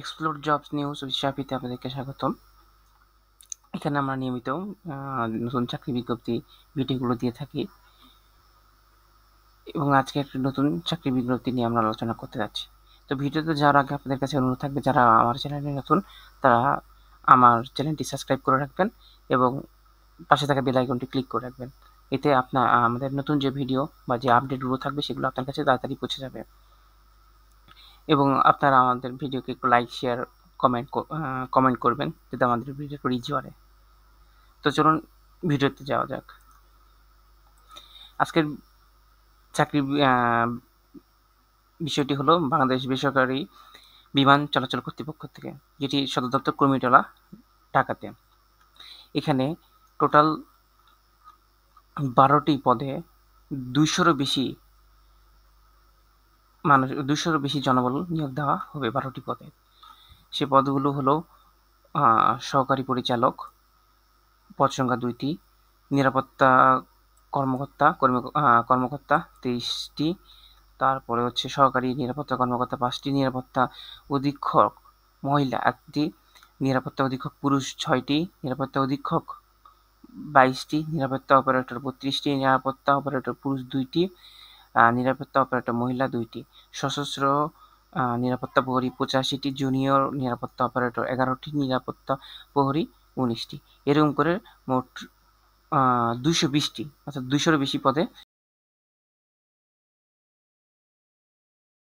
Explore jobs news উৎসাহিতে আপনাদেরকে স্বাগতম। এখানে আমরা নিয়মিত নতুন চাকরি বিজ্ঞপ্তি ভিডিওগুলো দিয়ে থাকি এবং আজকে একটা নতুন চাকরি বিজ্ঞপ্তি নিয়ে আমরা আলোচনা করতে যাচ্ছি। তো ভিডিওতে যাওয়ার আগে আপনাদের কাছে অনুরোধ থাকবে, যারা আমার চ্যানেলে নতুন তারা আমার চ্যানেলটি সাবস্ক্রাইব করে রাখবেন এবং পাশে থাকা বেল আইকনটি ক্লিক করে রাখবেন। এতে আমাদের নতুন যে ভিডিও বা যে আপডেটগুলো থাকবে সেগুলো আপনার কাছে তাড়াতাড়ি পৌঁছে যাবে এবং আপনারা আমাদের ভিডিওকে একটু লাইক, শেয়ার, কমেন্ট করবেন যাতে আমাদের ভিডিওটা রিচ বাড়ে। তো চলুন ভিডিওতে যাওয়া যাক। আজকের চাকরি বিষয়টি হলো বাংলাদেশ বেসরকারি বিমান চলাচল কর্তৃপক্ষ থেকে, যেটি সদর দপ্তর কুর্মিটোলা, ঢাকাতে। এখানে টোটাল 12টি পদে 200-রও বেশি জনবল নিয়োগ দেওয়া হবে 12টি পদে। সে পদগুলো হলো সহকারী পরিচালক, পদ সংখ্যা 2টি, নিরাপত্তা কর্মকর্তা 23টি, তারপরে হচ্ছে সহকারী নিরাপত্তা কর্মকর্তা 5টি, নিরাপত্তা অধীক্ষক মহিলা 1টি, নিরাপত্তা অধীক্ষক পুরুষ 6টি, নিরাপত্তা অধীক্ষক 22টি, নিরাপত্তা অপারেটর 32টি, নিরাপত্তা অপারেটর পুরুষ 2টি, নিরাপত্তা অপারেটর মহিলা 2টি, সশস্ত্র নিরাপত্তা প্রহরী 85টি, জুনিয়র নিরাপত্তা অপারেটর 11টি, নিরাপত্তা প্রহরী 19টি। এরকম করে মোট 220টি অর্থাৎ 200-রও বেশি পদে